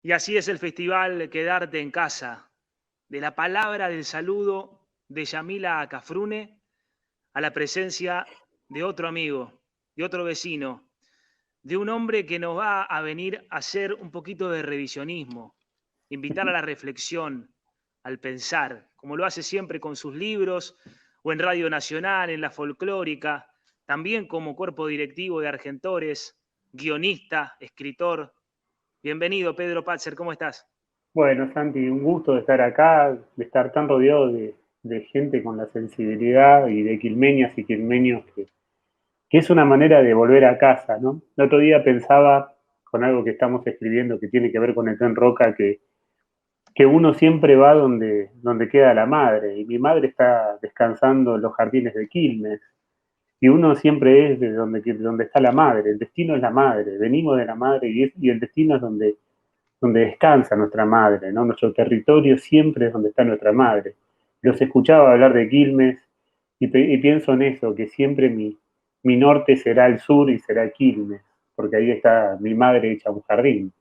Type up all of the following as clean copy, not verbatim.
Y así es el festival Quedarte en Casa, de la palabra del saludo de Yamila Cafrune a la presencia de otro amigo, de otro vecino, de un hombre que nos va a venir a hacer un poquito de revisionismo, invitar a la reflexión, al pensar, como lo hace siempre con sus libros o en Radio Nacional, en la folclórica, también como cuerpo directivo de Argentores, guionista, escritor. Bienvenido, Pedro Patzer, ¿cómo estás? Bueno, Santi, un gusto de estar acá, de estar tan rodeado de gente con la sensibilidad y de quilmenias y quilmenios que es una manera de volver a casa, ¿no? El otro día pensaba con algo que estamos escribiendo que tiene que ver con el tren Roca, que uno siempre va donde queda la madre, y mi madre está descansando en los jardines de Quilmes, y uno siempre es de donde está la madre, el destino es la madre, venimos de la madre y el destino es donde descansa nuestra madre, ¿no? Nuestro territorio siempre es donde está nuestra madre. Los escuchaba hablar de Quilmes y pienso en eso, que siempre mi norte será el sur y será Quilmes, porque ahí está mi madre hecha un jardín.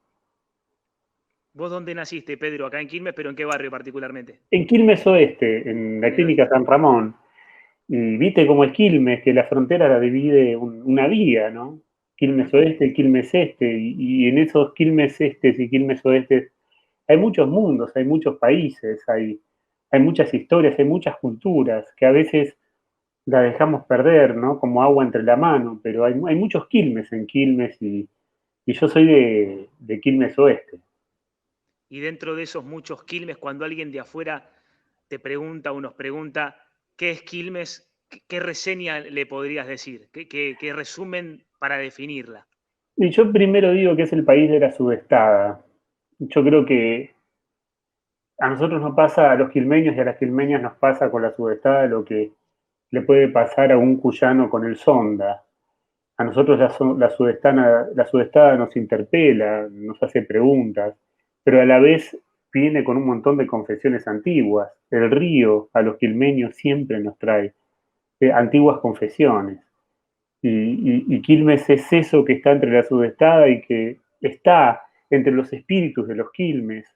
¿Vos dónde naciste, Pedro? Acá en Quilmes, pero ¿en qué barrio particularmente? En Quilmes Oeste, en la En el clínica oeste. San Ramón, y viste cómo es Quilmes, que la frontera la divide una vía, ¿no? Quilmes Ujú. Oeste y Quilmes Este, y en esos Quilmes Estes y Quilmes Oestes hay muchos mundos, hay muchos países, hay muchas historias, hay muchas culturas que a veces la dejamos perder, ¿no? Como agua entre la mano, pero hay muchos Quilmes en Quilmes y yo soy de Quilmes Oeste. Y dentro de esos muchos Quilmes, cuando alguien de afuera te pregunta o nos pregunta qué es Quilmes, ¿qué reseña le podrías decir? ¿Qué resumen para definirla? Y yo primero digo que es el país de la sudestada. Yo creo que a nosotros nos pasa, a los quilmeños y a las quilmeñas nos pasa con la sudestada lo que le puede pasar a un cuyano con el sonda. A nosotros la sudestada nos interpela, nos hace preguntas, pero a la vez viene con un montón de confesiones antiguas. El río a los quilmeños siempre nos trae antiguas confesiones. Y Quilmes es eso que está entre la sudestada y que está entre los espíritus de los Quilmes,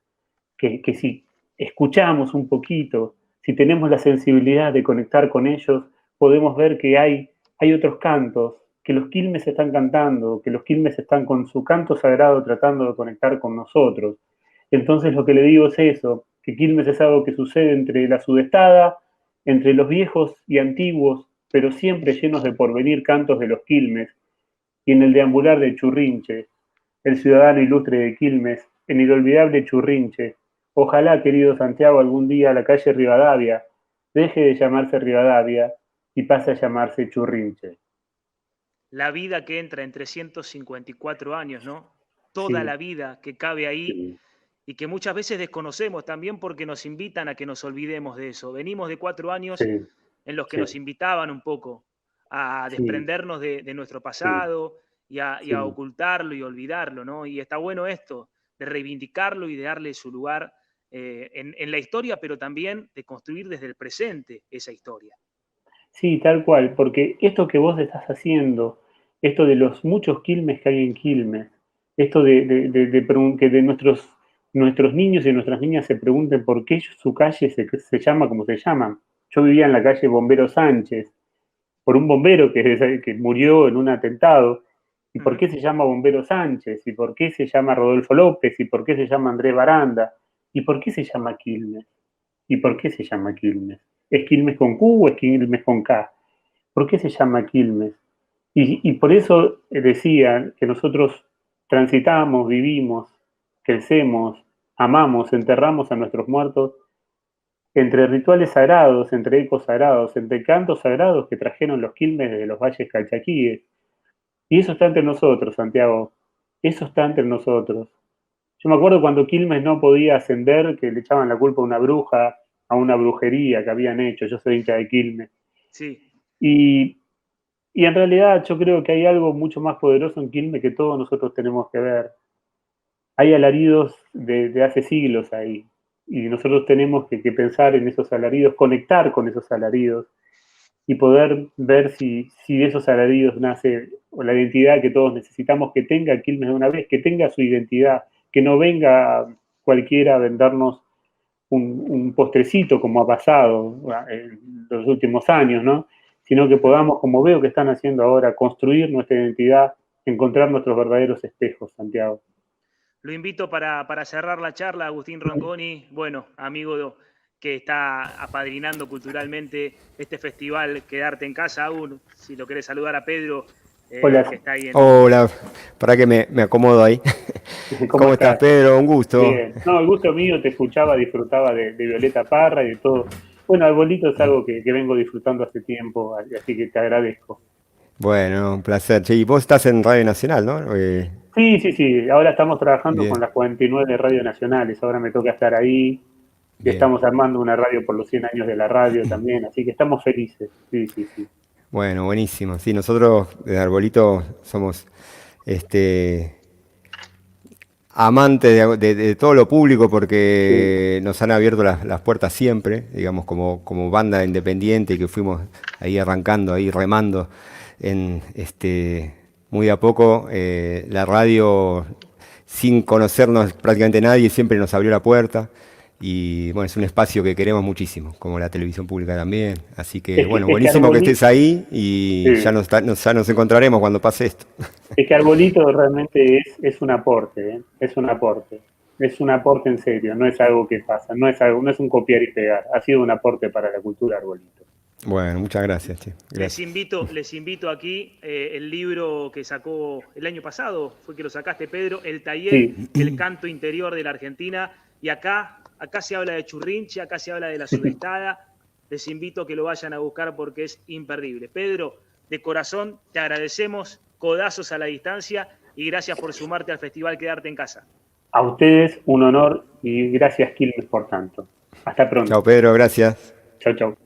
que si escuchamos un poquito, si tenemos la sensibilidad de conectar con ellos, podemos ver que hay otros cantos, que los Quilmes están cantando, que los Quilmes están con su canto sagrado tratando de conectar con nosotros. Entonces lo que le digo es eso, que Quilmes es algo que sucede entre la sudestada, entre los viejos y antiguos, pero siempre llenos de porvenir cantos de los Quilmes, y en el deambular de Churrinche, el ciudadano ilustre de Quilmes, en inolvidable Churrinche. Ojalá, querido Santiago, algún día la calle Rivadavia deje de llamarse Rivadavia y pase a llamarse Churrinche. La vida que entra en 354 años, ¿no? Toda Sí, la vida que cabe ahí sí, y que muchas veces desconocemos también porque nos invitan a que nos olvidemos de eso. Venimos de 4 años sí, en los que sí, nos invitaban un poco a sí, desprendernos de nuestro sí, pasado y a sí. ocultarlo y olvidarlo, ¿no? Y está bueno esto, de reivindicarlo y de darle su lugar en la historia, pero también de construir desde el presente esa historia. Sí, tal cual, porque esto que vos estás haciendo, esto de los muchos Quilmes que hay en Quilmes, esto que de nuestros niños y nuestras niñas se pregunten por qué su calle se llama como se llama. Yo vivía en la calle Bombero Sánchez, por un bombero que murió en un atentado, y por Ujú. qué se llama Bombero Sánchez, y por qué se llama Rodolfo López, y por qué se llama Andrés Baranda, y por qué se llama Quilmes. ¿Y por qué se llama Quilmes? ¿Es Quilmes con Q o es Quilmes con K? ¿Por qué se llama Quilmes? Y por eso decía que nosotros transitamos, vivimos, crecemos, amamos, enterramos a nuestros muertos entre rituales sagrados, entre ecos sagrados, entre cantos sagrados que trajeron los Quilmes desde los valles calchaquíes. Y eso está entre nosotros, Santiago. Eso está entre nosotros. Yo me acuerdo cuando Quilmes no podía ascender, que le echaban la culpa a una bruja, a una brujería que habían hecho. Yo soy hincha de Quilmes. Sí, Y, y en realidad yo creo que hay algo mucho más poderoso en Quilmes que todos nosotros tenemos que ver. Hay alaridos de hace siglos ahí. Y nosotros tenemos que pensar en esos alaridos, conectar con esos alaridos y poder ver si de esos alaridos nace o la identidad que todos necesitamos que tenga Quilmes de una vez, que tenga su identidad, que no venga cualquiera a vendernos un postrecito como ha pasado en los últimos años, ¿no? Sino que podamos, como veo que están haciendo ahora, construir nuestra identidad, encontrar nuestros verdaderos espejos, Santiago. Lo invito para cerrar la charla, Agustín Ronconi, bueno, amigo que está apadrinando culturalmente este festival Quedarte en Casa aún. Si lo querés saludar a Pedro, Hola. que está ahí en... Hola, para que me acomodo ahí. ¿Cómo ¿Cómo estás, estás? Pedro? Un gusto. Bien. No, el gusto mío, te escuchaba, disfrutaba de Violeta Parra y de todo. Bueno, Arbolito es algo que vengo disfrutando hace tiempo, así que te agradezco. Bueno, un placer. Sí, vos estás en Radio Nacional, ¿no? Sí, sí, sí. Ahora estamos trabajando con Bien, las 49 radios nacionales. Ahora me toca estar ahí. Y bien. estamos armando una radio por los 100 años de la radio también. Así que estamos felices. Sí, sí, sí. Bueno, buenísimo. Sí, nosotros de Arbolito somos este, amantes de todo lo público Sí. porque nos han abierto las puertas siempre, digamos, como banda independiente que fuimos ahí arrancando, ahí remando en muy de a poco. La radio, sin conocernos prácticamente nadie, siempre nos abrió la puerta. Y bueno, es un espacio que queremos muchísimo, como la televisión pública también. Así que bueno, Es que buenísimo que estés Arbolito, ahí y sí. ya nos encontraremos cuando pase esto. Es que Arbolito realmente es un aporte, ¿eh? Es un aporte. Es un aporte en serio, no es algo que pasa, no es un copiar y pegar. Ha sido un aporte para la cultura Arbolito. Bueno, muchas gracias, che. Les Gracias. invito, les invito aquí el libro que sacó el año pasado, fue que lo sacaste, Pedro, El taller Sí. del canto interior de la Argentina. Y acá se habla de Churrinche, acá se habla de la sudestada. Les invito a que lo vayan a buscar porque es imperdible. Pedro, de corazón, te agradecemos, codazos a la distancia y gracias por sumarte al Festival Quedarte en Casa. A ustedes un honor y gracias, Quilmes, por tanto. Hasta Chao, pronto. Pedro, gracias. Chau, chau.